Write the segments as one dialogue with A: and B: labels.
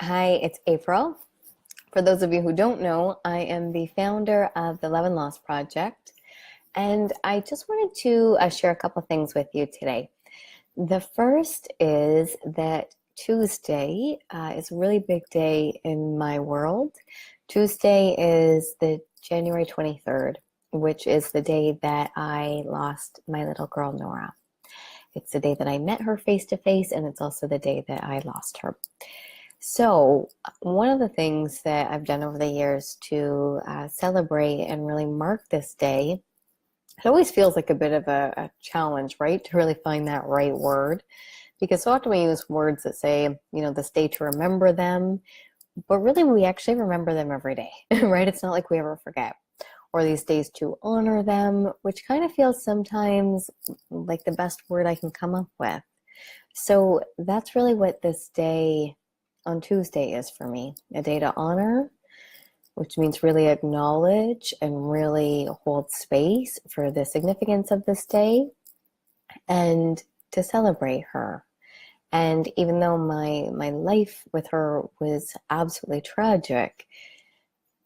A: Hi, it's April. For those of you who don't know, I am the founder of the Love and Loss Project, and I just wanted to share a couple things with you today. The first is that Tuesday is a really big day in my world. Tuesday is the January 23rd, which is the day that I lost my little girl, Nora. It's the day that I met her face to face, and it's also the day that I lost her. So, one of the things that I've done over the years to celebrate and really mark this day, it always feels like a bit of a challenge, right? To really find that right word. Because so often we use words that say, this day to remember them, but really we actually remember them every day, right? It's not like we ever forget. Or these days to honor them, which kind of feels sometimes like the best word I can come up with. So that's really what this day on Tuesday is for me, a day to honor, which means really acknowledge and really hold space for the significance of this day and to celebrate her. And even though my life with her was absolutely tragic,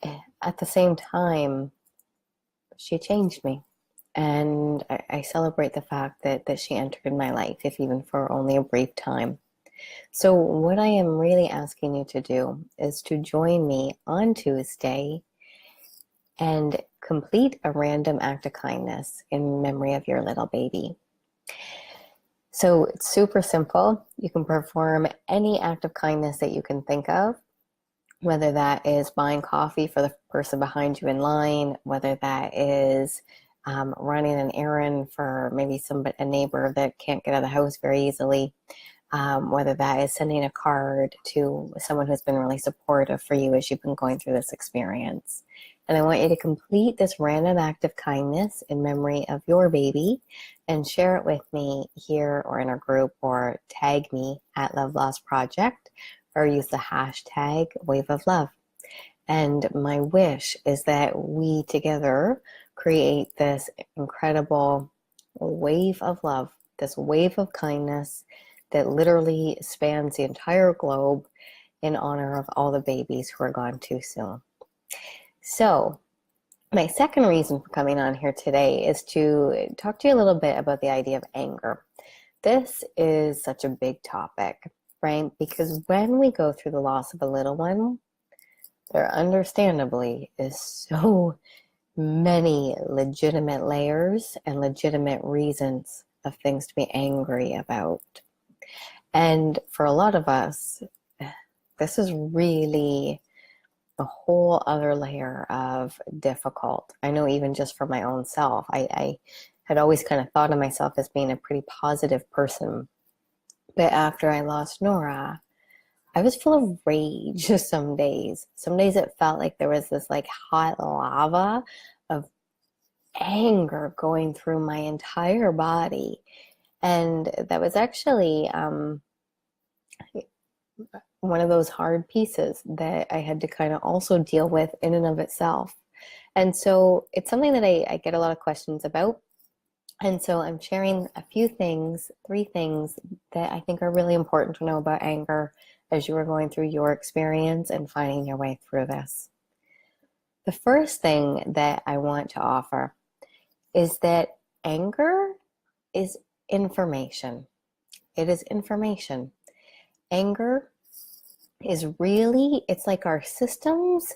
A: at the same time, she changed me. And I celebrate the fact that she entered my life, if even for only a brief time. So, what I am really asking you to do is to join me on Tuesday and complete a random act of kindness in memory of your little baby. So, it's super simple. You can perform any act of kindness that you can think of, whether that is buying coffee for the person behind you in line, whether that is running an errand for maybe a neighbor that can't get out of the house very easily. Whether that is sending a card to someone who's been really supportive for you as you've been going through this experience. And I want you to complete this random act of kindness in memory of your baby and share it with me here or in our group, or tag me at Love Loss Project, or use the hashtag Wave of Love. And my wish is that we together create this incredible wave of love, this wave of kindness that literally spans the entire globe in honor of all the babies who are gone too soon. So, my second reason for coming on here today is to talk to you a little bit about the idea of anger. This is such a big topic, right? Because when we go through the loss of a little one, there understandably is so many legitimate layers and legitimate reasons of things to be angry about. And for a lot of us, this is really a whole other layer of difficult. I know even just for my own self, I had always kind of thought of myself as being a pretty positive person. But after I lost Nora, I was full of rage some days. Some days it felt like there was this like hot lava of anger going through my entire body. And that was actually one of those hard pieces that I had to kind of also deal with in and of itself. And so it's something that I get a lot of questions about. And so I'm sharing a few things, 3 things that I think are really important to know about anger as you are going through your experience and finding your way through this. The first thing that I want to offer is that anger is information. It is information. Anger is really, it's like our system's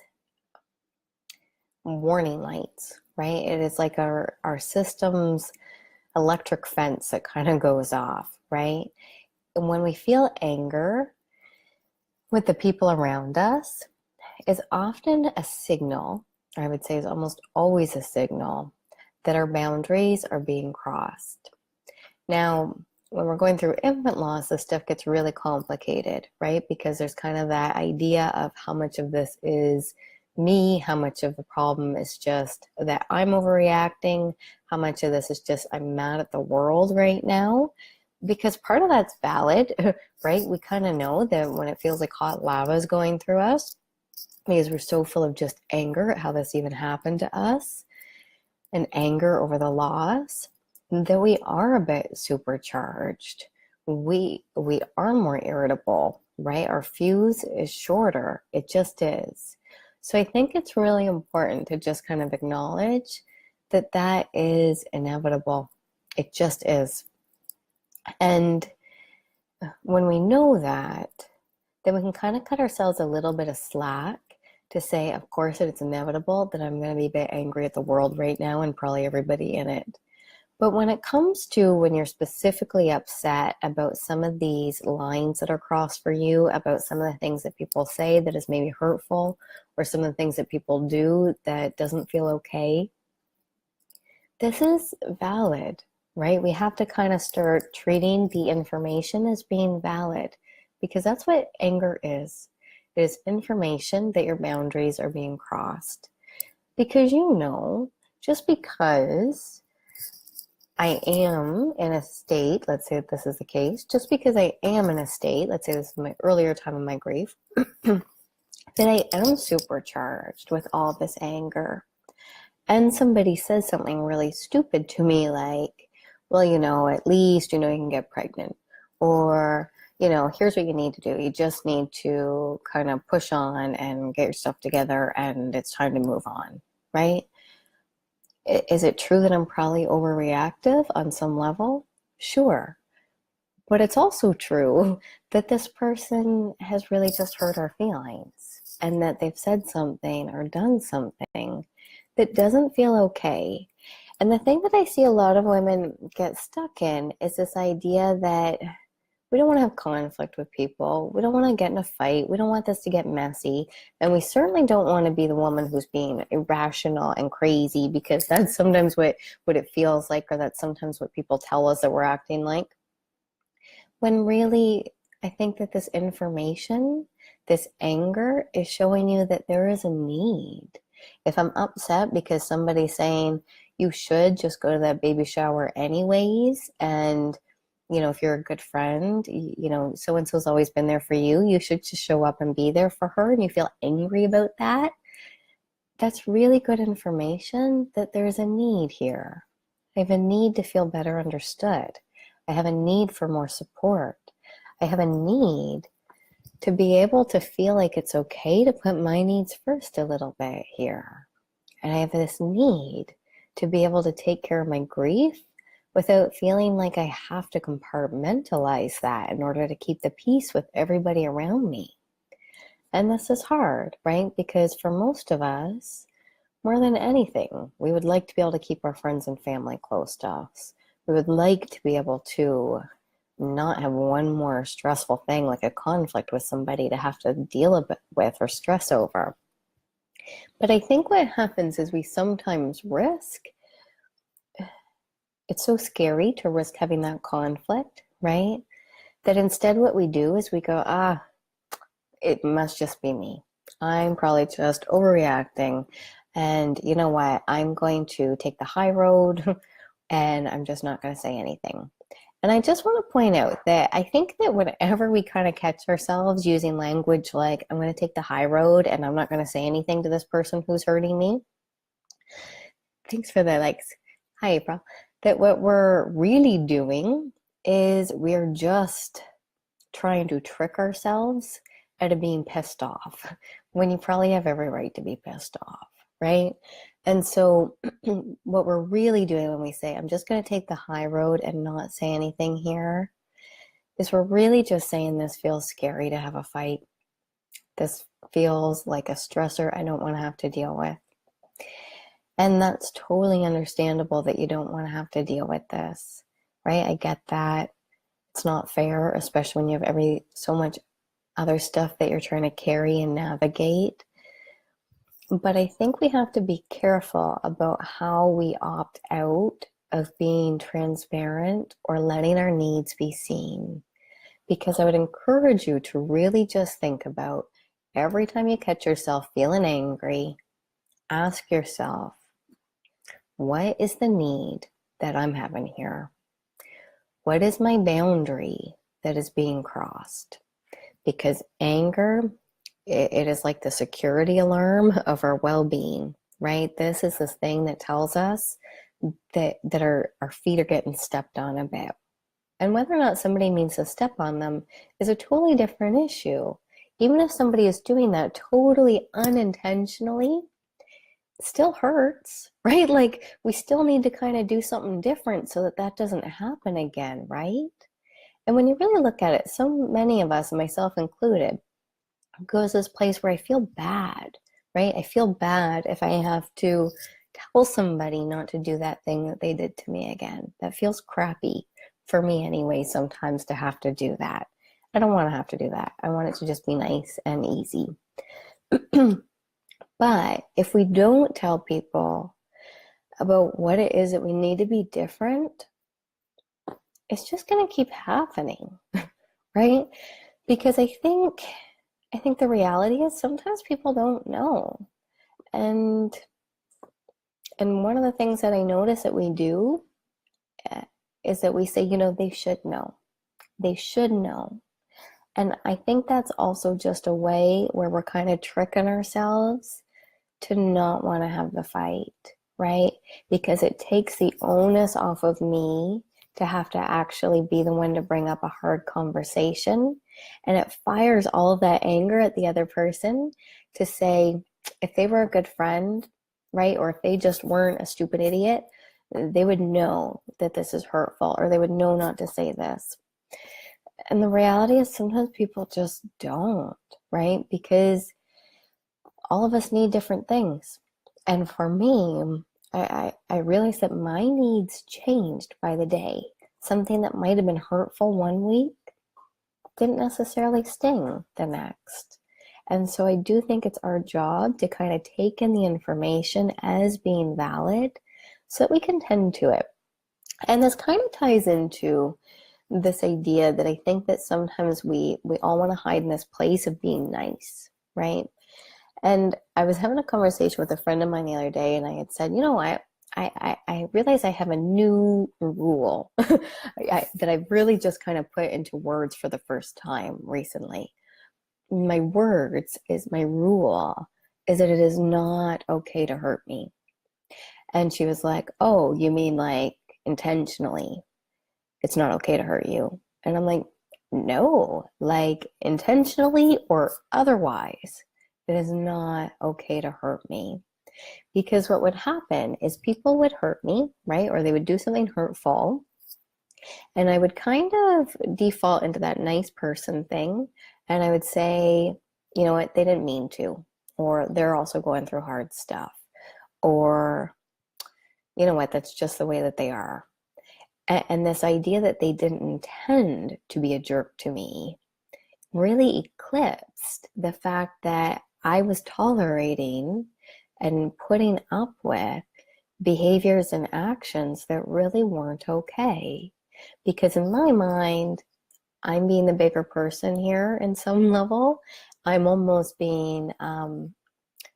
A: warning lights, right? It is like our system's electric fence that kind of goes off, right? And when we feel anger with the people around us, is often a signal, I would say is almost always a signal, that our boundaries are being crossed. Now, when we're going through infant loss, this stuff gets really complicated, right? Because there's kind of that idea of how much of this is me, how much of the problem is just that I'm overreacting, how much of this is just I'm mad at the world right now. Because part of that's valid, right? We kind of know that when it feels like hot lava is going through us, because we're so full of just anger at how this even happened to us, and anger over the loss, that we are a bit supercharged. We are more irritable. right? Our fuse is shorter. It just is. So I think it's really important to just kind of acknowledge that that is inevitable. It just is. And when we know that, then we can kind of cut ourselves a little bit of slack to say, of course, it's inevitable that I'm going to be a bit angry at the world right now and probably everybody in it. But when it comes to when you're specifically upset about some of these lines that are crossed for you, about some of the things that people say that is maybe hurtful, or some of the things that people do that doesn't feel okay, this is valid, right? We have to kind of start treating the information as being valid, because that's what anger is. It is information that your boundaries are being crossed. Because just because I am in a state, let's say this is the case, just because I am in a state, let's say this is my earlier time of my grief, that I am supercharged with all this anger. And somebody says something really stupid to me like, well, at least you can get pregnant. Or, here's what you need to do. You just need to kind of push on and get your stuff together and it's time to move on, right? Is it true that I'm probably overreactive on some level? Sure. But it's also true that this person has really just hurt our feelings and that they've said something or done something that doesn't feel okay. And the thing that I see a lot of women get stuck in is this idea that we don't want to have conflict with people. We don't want to get in a fight. We don't want this to get messy. And we certainly don't want to be the woman who's being irrational and crazy, because that's sometimes what it feels like, or that's sometimes what people tell us that we're acting like. When really, I think that this information, this anger, is showing you that there is a need. If I'm upset because somebody's saying you should just go to that baby shower anyways, and if you're a good friend, so-and-so's always been there for you, you should just show up and be there for her, and you feel angry about that, that's really good information that there's a need here. I have a need to feel better understood. I have a need for more support. I have a need to be able to feel like it's okay to put my needs first a little bit here. And I have this need to be able to take care of my grief without feeling like I have to compartmentalize that in order to keep the peace with everybody around me. And this is hard, right? Because for most of us, more than anything, we would like to be able to keep our friends and family close to us. We would like to be able to not have one more stressful thing like a conflict with somebody to have to deal with or stress over. But I think what happens is we sometimes risk, it's so scary to risk having that conflict, right? That instead what we do is we go, it must just be me. I'm probably just overreacting. And you know what? I'm going to take the high road and I'm just not going to say anything. And I just want to point out that I think that whenever we kind of catch ourselves using language like, I'm going to take the high road and I'm not going to say anything to this person who's hurting me. Thanks for the likes. Hi, April. That what we're really doing is we're just trying to trick ourselves out of being pissed off when you probably have every right to be pissed off, right? And so what we're really doing when we say, I'm just going to take the high road and not say anything here, is we're really just saying this feels scary to have a fight. This feels like a stressor I don't want to have to deal with. And that's totally understandable that you don't want to have to deal with this, right? I get that. It's not fair, especially when you have so much other stuff that you're trying to carry and navigate. But I think we have to be careful about how we opt out of being transparent or letting our needs be seen. Because I would encourage you to really just think about every time you catch yourself feeling angry, ask yourself, what is the need that I'm having here? What is my boundary that is being crossed? Because anger, it is like the security alarm of our well-being, right? This is this thing that tells us that our feet are getting stepped on a bit. And whether or not somebody means to step on them is a totally different issue. Even if somebody is doing that totally unintentionally, it still hurts, right? Like we still need to kind of do something different so that that doesn't happen again, right? And when you really look at it, so many of us, myself included, goes this place where I feel bad, right? I feel bad if I have to tell somebody not to do that thing that they did to me again. That feels crappy for me anyway, sometimes to have to do that. I don't want to have to do that. I want it to just be nice and easy. But if we don't tell people about what it is that we need to be different, it's just going to keep happening, right? Because I think the reality is sometimes people don't know. And one of the things that I notice that we do is that we say, they should know. They should know. And I think that's also just a way where we're kind of tricking ourselves to not want to have the fight, right? Because it takes the onus off of me to have to actually be the one to bring up a hard conversation. And it fires all of that anger at the other person to say, if they were a good friend, right? Or if they just weren't a stupid idiot, they would know that this is hurtful, or they would know not to say this. And the reality is sometimes people just don't, right? Because all of us need different things. And for me, I realized that my needs changed by the day. Something that might have been hurtful one week didn't necessarily sting the next. And so I do think it's our job to kind of take in the information as being valid so that we can tend to it. And this kind of ties into this idea that I think that sometimes we all want to hide in this place of being nice, right? And I was having a conversation with a friend of mine the other day, and I had said, I realize I have a new rule that I've really just kind of put into words for the first time recently. My rule is that it is not okay to hurt me. And she was like, oh, you mean like intentionally? It's not okay to hurt you. And I'm like, no, like intentionally or otherwise, it is not okay to hurt me. Because what would happen is people would hurt me, right? Or they would do something hurtful. And I would kind of default into that nice person thing. And I would say, you know what, they didn't mean to. Or they're also going through hard stuff. Or, you know what, that's just the way that they are. And this idea that they didn't intend to be a jerk to me really eclipsed the fact that I was tolerating and putting up with behaviors and actions that really weren't okay. Because in my mind, I'm being the bigger person here in some level. I'm almost being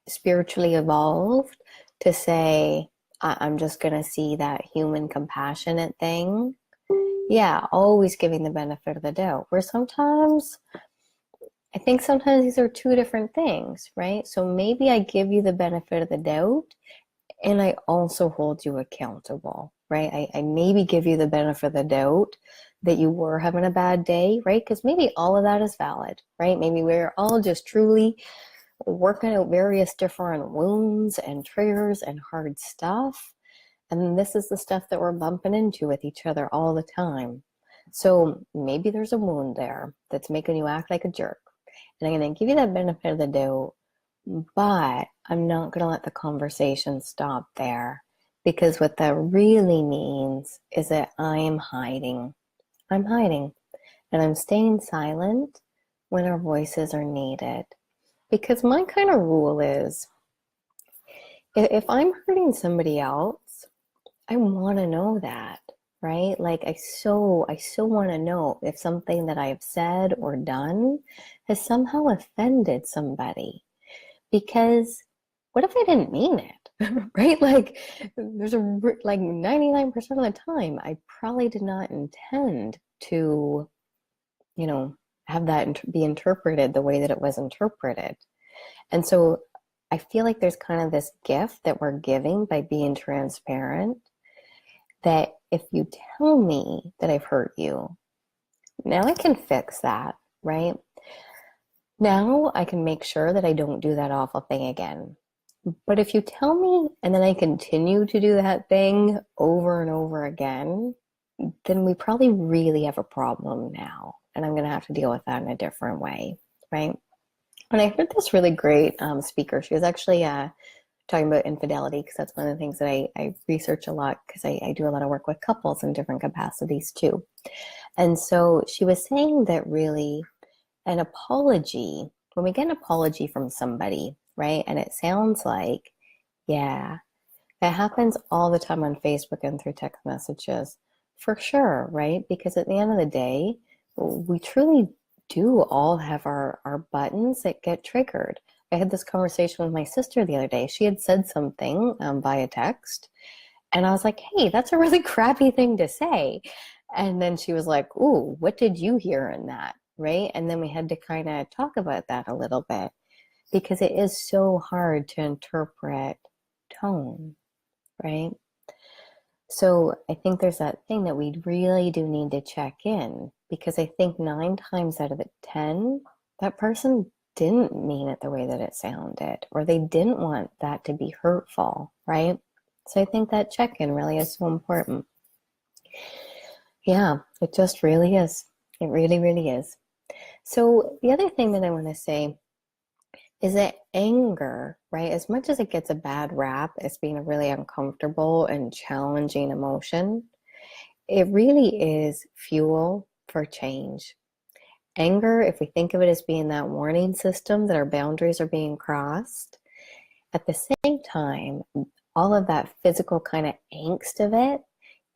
A: spiritually evolved to say, I'm just going to see that human compassionate thing. Yeah, always giving the benefit of the doubt. Where I think sometimes these are two different things, right? So maybe I give you the benefit of the doubt and I also hold you accountable, right? I maybe give you the benefit of the doubt that you were having a bad day, right? Because maybe all of that is valid, right? Maybe we're all just truly working out various different wounds and triggers and hard stuff. And this is the stuff that we're bumping into with each other all the time. So maybe there's a wound there that's making you act like a jerk. And I'm going to give you that benefit of the doubt, but I'm not going to let the conversation stop there. Because what that really means is that I'm hiding. I'm hiding. And I'm staying silent when our voices are needed. Because my kind of rule is, if I'm hurting somebody else, I want to know that, right? Like I so want to know if something that I have said or done has somehow offended somebody. Because what if I didn't mean it, right? Like there's like 99% of the time, I probably did not intend to, have that be interpreted the way that it was interpreted. And so I feel like there's kind of this gift that we're giving by being transparent. that if you tell me that I've hurt you, now I can fix that, right? Now I can make sure that I don't do that awful thing again. But if you tell me and then I continue to do that thing over and over again, then we probably really have a problem now. And I'm going to have to deal with that in a different way, right? And I heard this really great speaker. She was actually talking about infidelity because that's one of the things that I research a lot because I do a lot of work with couples in different capacities too. And so she was saying that really an apology, when we get an apology from somebody, right? And it sounds like, yeah, it happens all the time on Facebook and through text messages, for sure, right? Because at the end of the day, we truly do all have our buttons that get triggered. I had this conversation with my sister the other day. She had said something via text, and I was like, hey, that's a really crappy thing to say. And then she was like, ooh, what did you hear in that? Right? And then we had to kind of talk about that a little bit because it is so hard to interpret tone, right? So I think there's that thing that we really do need to check in because I think 9 times out of 10, that person didn't mean it the way that it sounded, or they didn't want that to be hurtful, right? So I think that check-in really is so important. Yeah, it just really is. It really, really is. So the other thing that I want to say is that anger, right, as much as it gets a bad rap as being a really uncomfortable and challenging emotion, it really is fuel for change. Anger, if we think of it as being that warning system that our boundaries are being crossed, at the same time, all of that physical kind of angst of it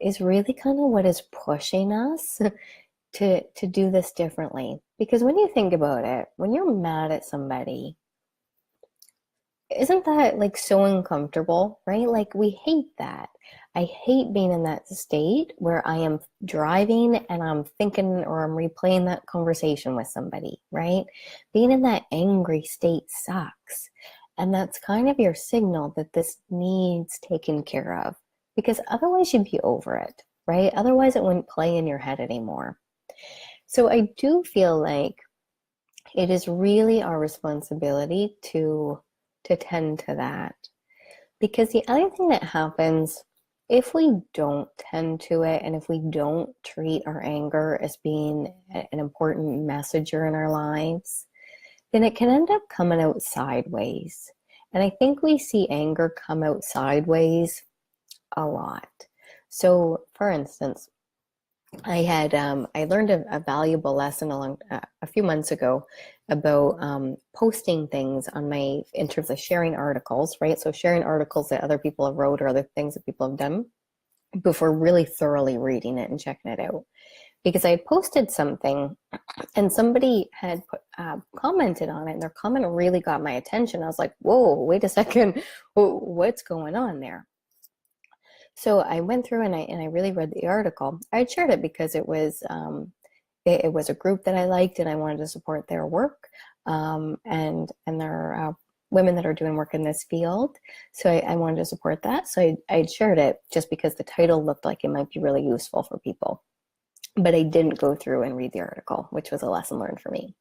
A: is really kind of what is pushing us to do this differently. Because when you think about it, when you're mad at somebody, isn't that like so uncomfortable, right? Like we hate that. I hate being in that state where I am driving and I'm thinking or I'm replaying that conversation with somebody, right? Being in that angry state sucks. And that's kind of your signal that this needs taken care of because otherwise you'd be over it, right? Otherwise it wouldn't play in your head anymore. So I do feel like it is really our responsibility to tend to that. Because the other thing that happens if we don't tend to it and if we don't treat our anger as being an important messenger in our lives, then it can end up coming out sideways. And I think we see anger come out sideways a lot. So, for instance, I learned a valuable lesson a few months ago about posting things on in terms of sharing articles, right? So sharing articles that other people have wrote or other things that people have done before really thoroughly reading it and checking it out. Because I had posted something and somebody had commented on it and their comment really got my attention. I was like, whoa, wait a second, what's going on there? So I went through and I really read the article. I had shared it because it was a group that I liked and I wanted to support their work and their women that are doing work in this field. So I wanted to support that. So I shared it just because the title looked like it might be really useful for people. But I didn't go through and read the article, which was a lesson learned for me.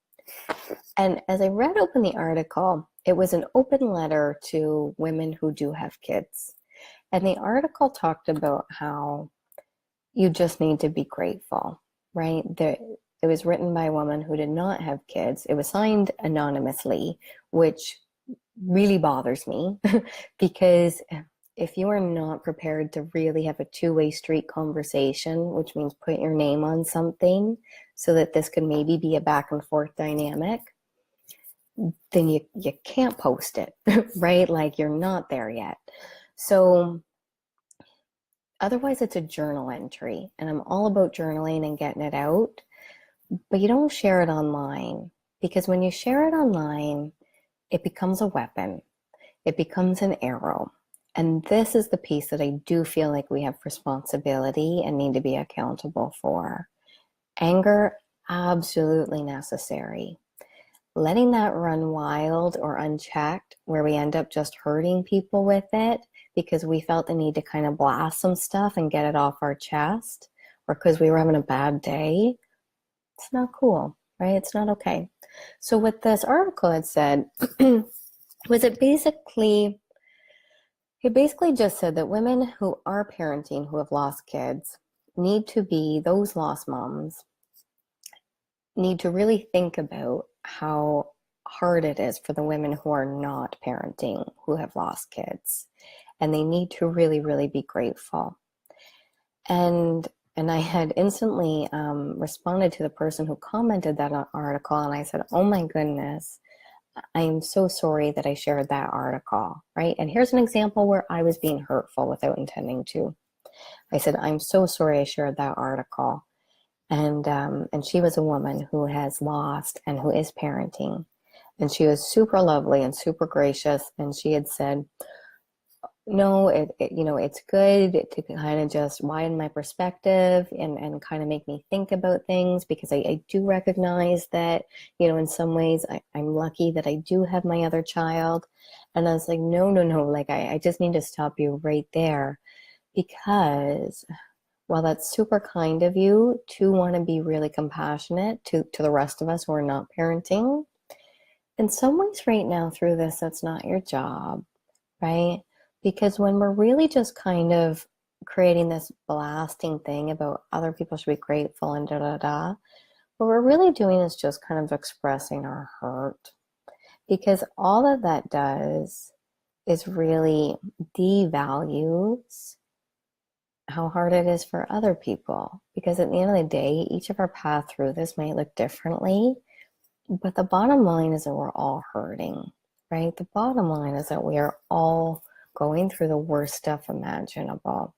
A: And as I read open the article, it was an open letter to women who do have kids. And the article talked about how you just need to be grateful, right? It was written by a woman who did not have kids. It was signed anonymously, which really bothers me because if you are not prepared to really have a two-way street conversation, which means put your name on something so that this can maybe be a back and forth dynamic, then you can't post it, right? Like you're not there yet. So otherwise it's a journal entry and I'm all about journaling and getting it out, but you don't share it online because when you share it online, it becomes a weapon. It becomes an arrow. And this is the piece that I do feel like we have responsibility and need to be accountable for. Anger, absolutely necessary. Letting that run wild or unchecked, where we end up just hurting people with it, because we felt the need to kind of blast some stuff and get it off our chest, or because we were having a bad day. It's not cool, right? It's not okay. So what this article had said was it basically just said that women who are parenting, who have lost kids, need to be, those lost moms need to really think about how hard it is for the women who are not parenting, who have lost kids. And they need to really, really be grateful. And I had instantly responded to the person who commented that article, and I said, oh my goodness, I am so sorry that I shared that article, right? And here's an example where I was being hurtful without intending to. I said, I'm so sorry I shared that article. And she was a woman who has lost and who is parenting. And she was super lovely and super gracious. And she had said, no, it's good to kind of just widen my perspective and kind of make me think about things, because I do recognize that, in some ways I'm lucky that I do have my other child. And I was like, no, like I just need to stop you right there, because while that's super kind of you to want to be really compassionate to the rest of us who are not parenting, in some ways right now through this, that's not your job, right? Because when we're really just kind of creating this blasting thing about other people should be grateful and what we're really doing is just kind of expressing our hurt. Because all that does is really devalues how hard it is for other people. Because at the end of the day, each of our path through this might look differently, but the bottom line is that we're all hurting, right? The bottom line is that we are all going through the worst stuff imaginable.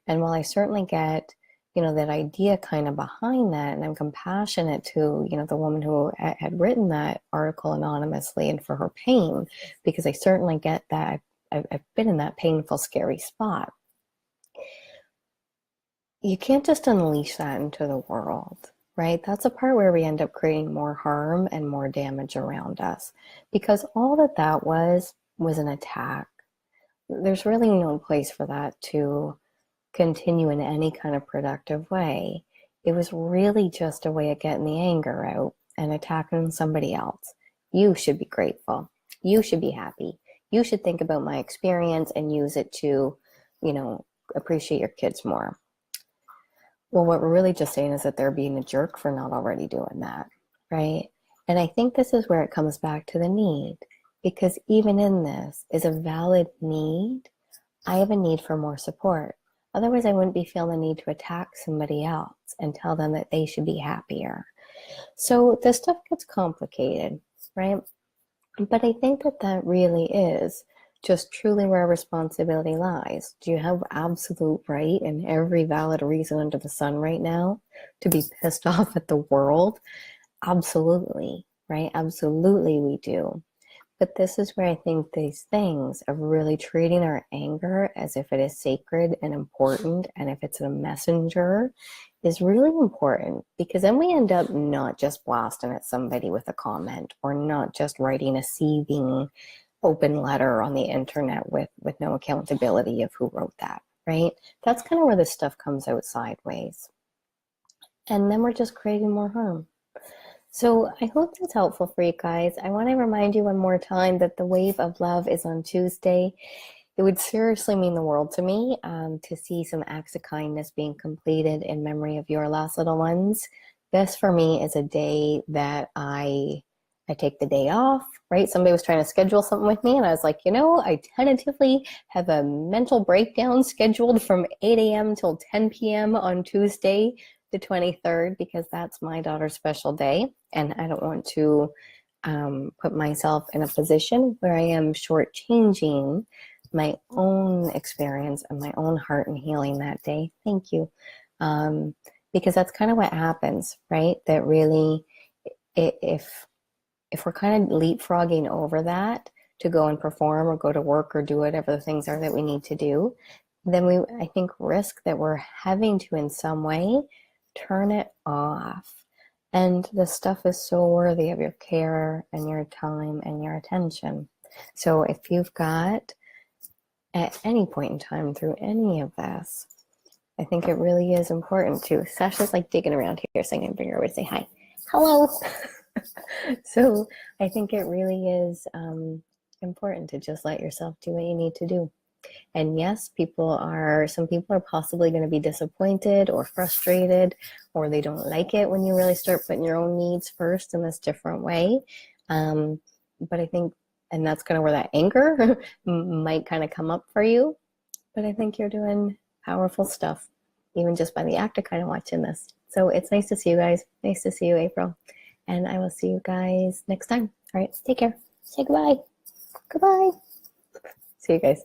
A: And while I certainly get, that idea kind of behind that, and I'm compassionate to, the woman who had written that article anonymously and for her pain, because I certainly get that. I've been in that painful, scary spot. You can't just unleash that into the world, right? That's a part where we end up creating more harm and more damage around us, because all that was an attack. There's really no place for that to continue in any kind of productive way. It was really just a way of getting the anger out and attacking somebody else. You should be grateful. You should be happy. You should think about my experience and use it to, appreciate your kids more. Well, what we're really just saying is that they're being a jerk for not already doing that, right? And I think this is where it comes back to the need, because even in this is a valid need. I have a need for more support. Otherwise, I wouldn't be feeling the need to attack somebody else and tell them that they should be happier. So this stuff gets complicated, right? But I think that really is just truly where responsibility lies. Do you have absolute right and every valid reason under the sun right now to be pissed off at the world? Absolutely, right? Absolutely we do. But this is where I think these things of really treating our anger as if it is sacred and important, and if it's a messenger, is really important, because then we end up not just blasting at somebody with a comment, or not just writing a seething open letter on the internet with no accountability of who wrote that, right? That's kind of where this stuff comes out sideways. And then we're just creating more harm. So I hope that's helpful for you guys. I want to remind you one more time that the Wave of Love is on Tuesday. It would seriously mean the world to me to see some acts of kindness being completed in memory of your last little ones. This for me is a day that I take the day off, right? Somebody was trying to schedule something with me, and I was like, I tentatively have a mental breakdown scheduled from 8 a.m. till 10 p.m. on Tuesday, the 23rd, because that's my daughter's special day, and I don't want to put myself in a position where I am shortchanging my own experience and my own heart and healing that day. Thank you. Because that's kind of what happens, right? That really, if we're kind of leapfrogging over that to go and perform or go to work or do whatever the things are that we need to do, then we, I think, risk that we're having to in some way turn it off. And this stuff is so worthy of your care and your time and your attention. So if you've got at any point in time through any of this. I think it really is important to. Sasha's like digging around here, so I'm going to bring her over to say hi. Hello. So I think it really is important to just let yourself do what you need to do. And yes, some people are possibly going to be disappointed or frustrated, or they don't like it when you really start putting your own needs first in this different way. But I think, and that's kind of where that anger might kind of come up for you. But I think you're doing powerful stuff, even just by the act of kind of watching this. So it's nice to see you guys. Nice to see you, April. And I will see you guys next time. All right, take care. Say goodbye. Goodbye. See you guys.